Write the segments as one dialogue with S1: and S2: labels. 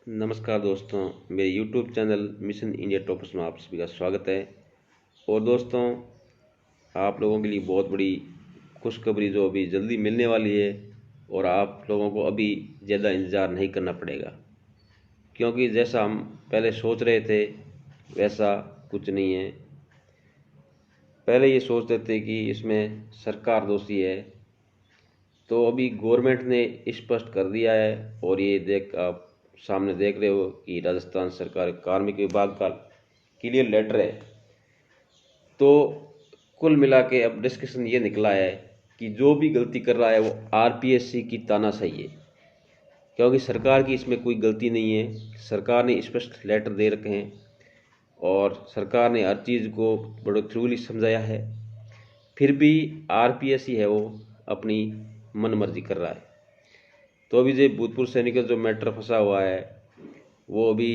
S1: नमस्कार दोस्तों, मेरे YouTube channel mission India toppers में आप सभी का स्वागत है। और दोस्तों, आप लोगों के लिए बहुत बड़ी खुशखबरी जो अभी जल्दी मिलने वाली है और आप लोगों को अभी ज़्यादा इंतज़ार नहीं करना पड़ेगा, क्योंकि जैसा हम पहले सोच रहे थे वैसा कुछ नहीं है। पहले ये सोचते थे कि इसमें सरकार दोषी है, तो अभी गवर्नमेंट ने स्पष्ट कर दिया है। और ये देख आप सामने देख रहे हो कि राजस्थान सरकार कार्मिक विभाग का क्लियर लेटर है। तो कुल मिला के अब डिस्कशन ये निकला है कि जो भी गलती कर रहा है वो आरपीएससी की तानाशाही है, क्योंकि सरकार की इसमें कोई गलती नहीं है। सरकार ने स्पष्ट लेटर दे रखे हैं और सरकार ने हर चीज़ को बड़े थ्रूली समझाया है, फिर भी आरपीएससी है वो अपनी मन मर्जी कर रहा है। तो अभी जो भूतपूर्व सैनिक का जो मैटर फंसा हुआ है वो अभी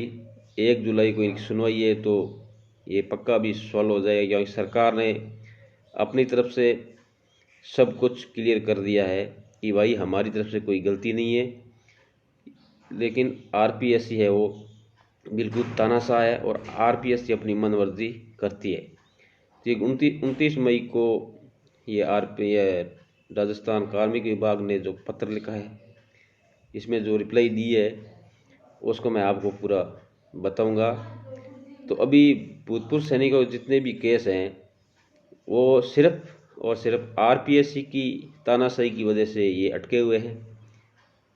S1: 1 जुलाई को इनकी सुनवाई है, तो ये पक्का भी सॉल्व हो जाएगा, क्योंकि सरकार ने अपनी तरफ से सब कुछ क्लियर कर दिया है कि भाई हमारी तरफ से कोई गलती नहीं है। लेकिन आरपीएससी है वो बिल्कुल तानाशाह है और आरपीएससी अपनी मनमर्जी करती है। तो 29 मई को ये राजस्थान कार्मिक विभाग ने जो पत्र लिखा है, इसमें जो रिप्लाई दी है उसको मैं आपको पूरा बताऊंगा। तो अभी भूतपूर्व सैनिकों के जितने भी केस हैं वो सिर्फ और सिर्फ आरपीएससी की तानाशाही की वजह से ये अटके हुए हैं।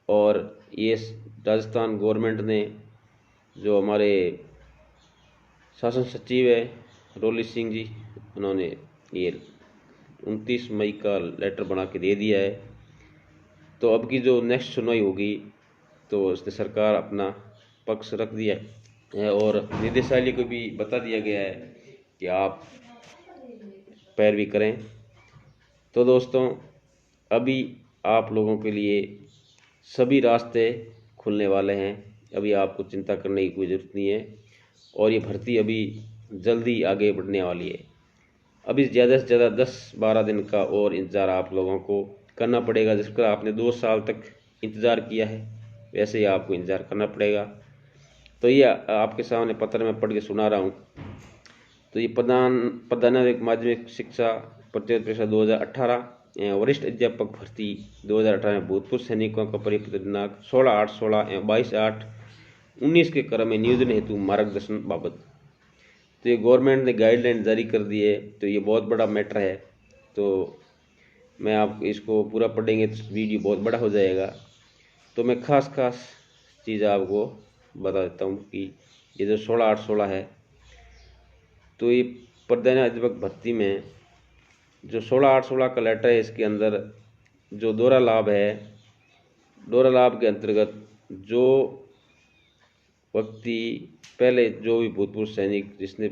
S1: और ये राजस्थान गवर्नमेंट ने, जो हमारे शासन सचिव है रोली सिंह जी, उन्होंने ये 29 मई का लेटर बना के दे दिया है। तो अब की जो नेक्स्ट सुनवाई होगी तो उसने सरकार अपना पक्ष रख दिया है और निदेशालय को भी बता दिया गया है कि आप पैरवी करें। तो दोस्तों, अभी आप लोगों के लिए सभी रास्ते खुलने वाले हैं, अभी आपको चिंता करने की कोई ज़रूरत नहीं है। और ये भर्ती अभी जल्दी आगे बढ़ने वाली है। अभी ज़्यादा से ज़्यादा 10-12 दिन का और इंतज़ार आप लोगों को करना पड़ेगा। जिसका आपने 2 साल तक इंतज़ार किया है वैसे ही आपको इंतज़ार करना पड़ेगा। तो ये आपके सामने पत्र में पढ़ के सुना रहा हूँ। तो ये प्रधान माध्यमिक शिक्षा प्रतियोगिता परीक्षा 2018 वरिष्ठ अध्यापक भर्ती 2018 में भूतपूर्व सैनिकों का परिपत्र दिनांक 16/8/16 एवं 22/8/19 के क्रम में नियोजन हेतु मार्गदर्शन बाबत। तो ये गवर्नमेंट ने गाइडलाइन जारी कर दी है, तो ये बहुत बड़ा मैटर है। तो मैं आप इसको पूरा पढ़ेंगे तो वीडियो बहुत बड़ा हो जाएगा। तो मैं खास चीज़ आपको बता देता हूँ कि ये जो 16/8/16 है, तो ये प्रधान अध्यापक भर्ती में जो 16/8/16 का लेटर है, इसके अंदर जो दोहरा लाभ है, दोहरा लाभ के अंतर्गत जो व्यक्ति पहले, जो भी भूतपूर्व सैनिक जिसने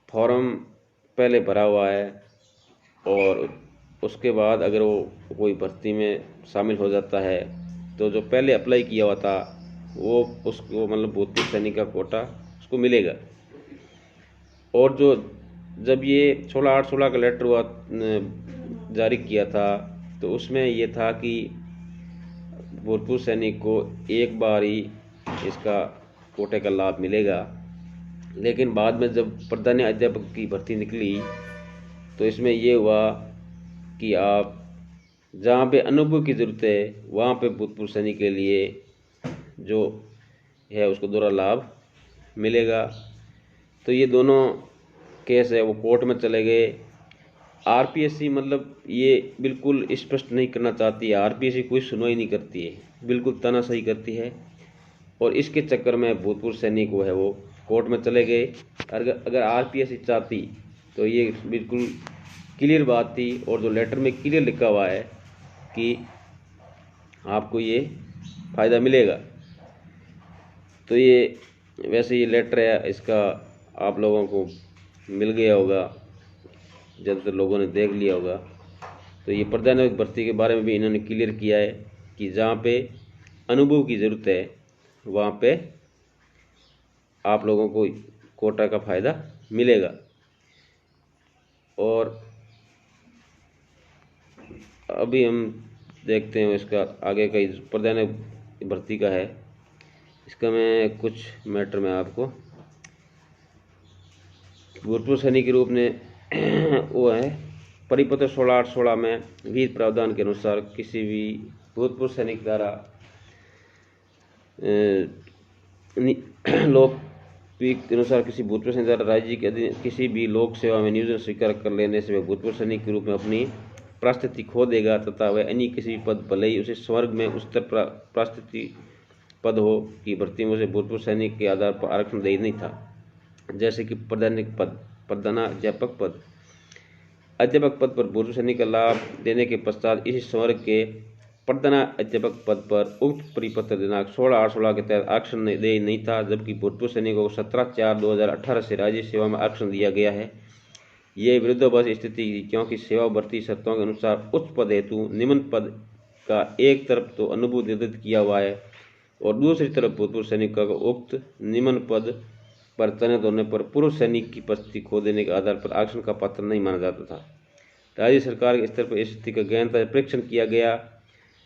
S1: फॉर्म पहले भरा हुआ है और उसके बाद अगर वो कोई भर्ती में शामिल हो जाता है, तो जो पहले अप्लाई किया हुआ था वो उसको मतलब भूतपूर्व सैनिक का कोटा उसको मिलेगा। और जो जब ये 16/8/16 का लेटर हुआ जारी किया था, तो उसमें ये था कि भूतपूर्व सैनिक को एक बार ही इसका कोटे का लाभ मिलेगा। लेकिन बाद में जब प्रधान अध्यापक की भर्ती निकली तो इसमें ये हुआ कि आप जहाँ पे अनुभव की ज़रूरत है वहाँ पे भूतपूर्व सैनिक के लिए जो है उसको दोहरा लाभ मिलेगा। तो ये दोनों केस है वो कोर्ट में चले गए। आरपीएससी मतलब ये बिल्कुल स्पष्ट नहीं करना चाहती है, आरपीएससी कोई सुनवाई नहीं करती है, बिल्कुल तानाशाही करती है। और इसके चक्कर में भूतपूर्व सैनिक वो है वो कोर्ट में चले गए। अगर आरपीएससी चाहती तो ये बिल्कुल क्लियर बात थी, और जो लेटर में क्लियर लिखा हुआ है कि आपको ये फ़ायदा मिलेगा। तो ये वैसे ये लेटर है, इसका आप लोगों को मिल गया होगा, ज़्यादातर लोगों ने देख लिया होगा। तो ये प्रधान भर्ती के बारे में भी इन्होंने क्लियर किया है कि जहाँ पे अनुभव की ज़रूरत है वहाँ पे आप लोगों को कोटा का फ़ायदा मिलेगा। और अभी हम देखते हैं इसका आगे का प्रधान भर्ती का है, इसका मैं कुछ मैटर में आपको भूतपूर्व सैनिक के रूप में वो है परिपत्र 16/8/16 में विहित प्रावधान के अनुसार किसी भी भूतपूर्व सैनिक द्वारा लोक के अनुसार किसी भूतपूर्व सैनिक द्वारा राज्य के अधीन किसी भी लोक सेवा में नियोजन स्वीकार कर लेने से वह भूतपूर्व सैनिक के रूप में अपनी प्रास्थिति खो देगा तथा वह अन्य किसी भी पद भले ही उसे स्वर्ग में उच्चतर प्रास्थिति पद हो की भर्ती में उसे भूतपूर्व सैनिक के आधार पर आरक्षण दे नहीं था, जैसे कि प्रधानाध्यापक पद। अध्यापक पद पर भूतपूर्व सैनिक का लाभ देने के पश्चात इसी स्वर्ग के प्रधानाध्यापक पद पर उक्त परिपत्र दिनांक 16/8/16 के तहत आरक्षण दे नहीं था, जबकि भूतपूर्व सैनिकों को 17/4/2018 से राज्य सेवा में आरक्षण दिया गया है। यह विरोधाभास स्थिति क्योंकि सेवा भर्ती शर्तों के अनुसार उच्च पद हेतु निम्न पद का एक तरफ तो अनुभव निर्धारित किया हुआ है और दूसरी तरफ भूतपूर्व सैनिक का उक्त निम्न पद पर तैनात होने पर पूर्व सैनिक की उपस्थिति खो देने के आधार पर आरक्षण का पात्र नहीं माना जाता था। राज्य सरकार के स्तर पर इस स्थिति का गहनता परीक्षण किया गया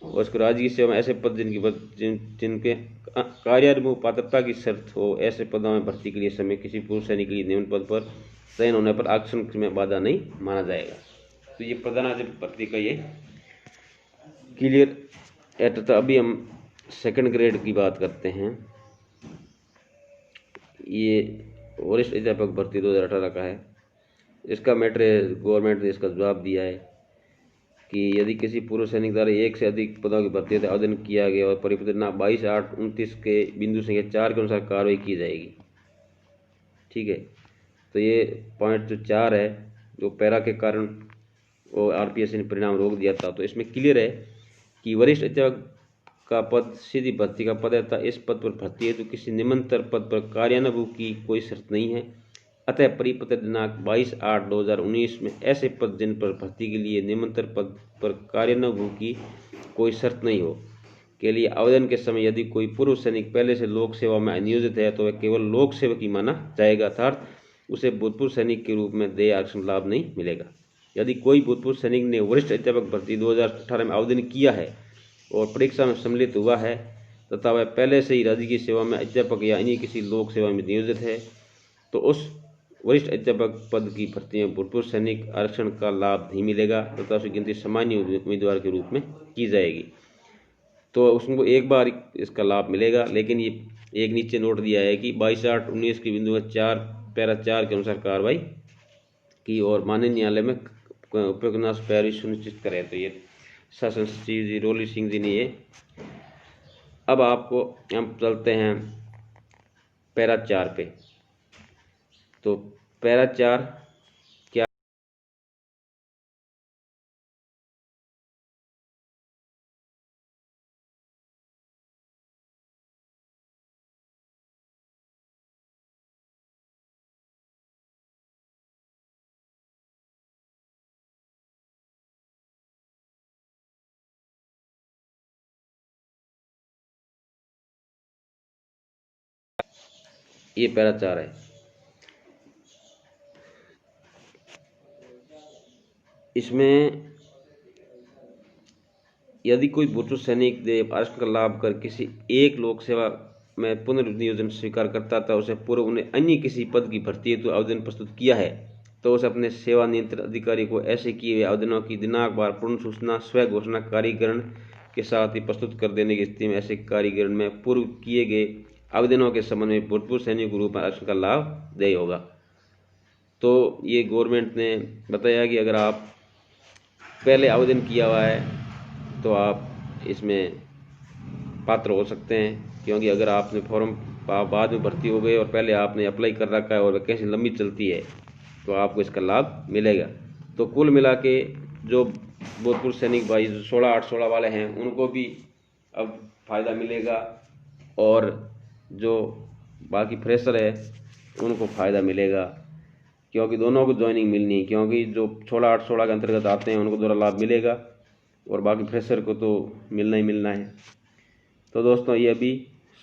S1: और उसको राज्य की सेवा में ऐसे पद जिनके कार्यानुभव पात्रता की शर्त हो, ऐसे पदों में भर्ती के लिए समय किसी पूर्व सैनिक के लिए निम्न पद पर चयन होने पर आरक्षण में बाधा नहीं माना जाएगा। तो ये प्रधानाध्यापक भर्ती का ये क्लियर है। तो अभी हम सेकंड ग्रेड की बात करते हैं। ये वरिष्ठ अध्यापक भर्ती 2018 का है। इसका मैटर गवर्नमेंट ने इसका जवाब दिया है कि यदि किसी पूर्व सैनिक द्वारा एक से अधिक पदों की भर्ती का आवेदन किया गया और परिपत्र 22/8/29 के बिंदु संख्या 4 के अनुसार कार्रवाई की जाएगी। ठीक है, तो ये पॉइंट जो 4 है जो पैरा के कारण वो आरपीएस ने परिणाम रोक दिया था, तो इसमें क्लियर है कि वरिष्ठ अध्यापक का पद सीधी भर्ती का पद है तथा इस पद पर भर्ती है तो किसी निम्नतर पद पर कार्यानुभव की कोई शर्त नहीं है। अतः परिपत्र दिनांक 22/8/2019 में ऐसे पद जिन पर भर्ती के लिए निम्नतर पद पर कार्यानुभव की कोई शर्त नहीं हो के लिए आवेदन के समय यदि कोई पूर्व सैनिक पहले से लोक सेवा में नियोजित है तो वह केवल लोक सेवक ही माना जाएगा, अर्थात उसे भूतपूर्व सैनिक के रूप में देय आरक्षण लाभ नहीं मिलेगा। यदि कोई भूतपूर्व सैनिक ने वरिष्ठ अध्यापक भर्ती 2018 में आवेदन किया है और परीक्षा में सम्मिलित हुआ है तथा वह पहले से ही राज्य की सेवा में अध्यापक या अन्य किसी लोक सेवा में नियोजित है तो उस वरिष्ठ अध्यापक पद की भर्ती में भूतपूर्व सैनिक आरक्षण का लाभ नहीं मिलेगा तथा उसकी गिनती सामान्य उम्मीदवार के रूप में की जाएगी। तो उसको एक बार इसका लाभ मिलेगा, लेकिन ये एक नीचे नोट दिया है कि 22/8/19 के बिंदु 4 पैरा 4 के अनुसार कार्रवाई की और माननीय न्यायालय में उपयुक्त पैरवी सुनिश्चित करे। तो ये शासन सचिव जी रोली सिंह जी ने ये। अब आपको हम चलते हैं पैरा 4 पे। तो पैरा 4 क्या ये पैरा 4 है। इसमें यदि कोई भूतपूर्व सैनिक आरक्षण का लाभ कर किसी एक लोक सेवा में पुनर्नियोजन स्वीकार करता था उसे पूर्व उन्हें अन्य किसी पद की भर्ती हेतु आवेदन प्रस्तुत किया है तो उसे अपने सेवा नियंत्रण अधिकारी को ऐसे किए हुए आवेदनों की दिनांक बार पूर्ण सूचना स्व घोषणा कारीगरण के साथ ही प्रस्तुत कर देने की स्थिति में ऐसे कारीगरण में पूर्व किए गए आवेदनों के संबंध में भूतपूर्व सैनिक के रूप में आरक्षण का लाभ देय होगा। तो ये गवर्नमेंट ने बताया कि अगर आप पहले आवेदन किया हुआ है तो आप इसमें पात्र हो सकते हैं, क्योंकि अगर आपने फॉर्म बाद में भर्ती हो गए और पहले आपने अप्लाई कर रखा है और वैकेंसी लंबी चलती है तो आपको इसका लाभ मिलेगा। तो कुल मिला के जो भूतपूर्व सैनिक भाई 16/8/16 वाले हैं उनको भी अब फ़ायदा मिलेगा और जो बाकी फ्रेशर है उनको फ़ायदा मिलेगा, क्योंकि दोनों को ज्वाइनिंग मिलनी है। क्योंकि जो 16/8/16 के अंतर्गत आते हैं उनको दोनों लाभ मिलेगा और बाकी फ्रेशर को तो मिलना ही मिलना है। तो दोस्तों ये अभी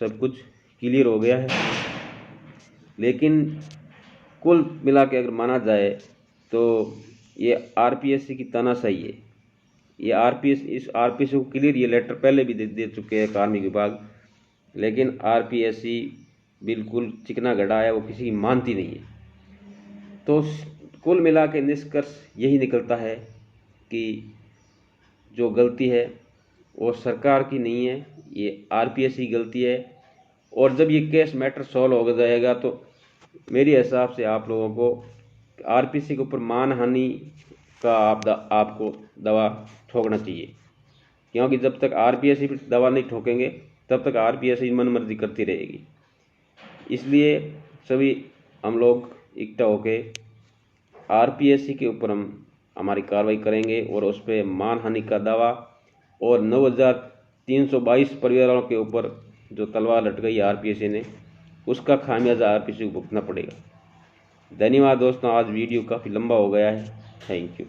S1: सब कुछ क्लियर हो गया है, लेकिन कुल मिला के अगर माना जाए तो ये आरपीएससी की तानाशाही है। ये इस आरपीएससी को क्लियर ये लेटर पहले भी दे चुके हैं कार्मिक विभाग लेकिन आरपीएससी बिल्कुल चिकना गड़ा है, वो किसी की मानती नहीं है। तो कुल मिला के निष्कर्ष यही निकलता है कि जो गलती है वो सरकार की नहीं है, ये आरपीएससी की गलती है। और जब ये केस मैटर सॉल्व हो जाएगा तो मेरे हिसाब से आप लोगों को आरपीएससी के ऊपर मानहानि का आपको दवा ठोकना चाहिए, क्योंकि जब तक आरपीएससी पर दवा नहीं ठोकेंगे तब तक आरपीएससी मनमर्जी करती रहेगी। इसलिए सभी हम लोग इकट्ठा होके आरपीएससी के ऊपर हमारी कार्रवाई करेंगे और उस पर मानहानि का दावा और 9,322 परिवारों के ऊपर जो तलवार लटकाई आरपीएससी ने, उसका खामियाजा आरपीएससी को भुगतना पड़ेगा। धन्यवाद दोस्तों, आज वीडियो काफ़ी लंबा हो गया है। Thank you.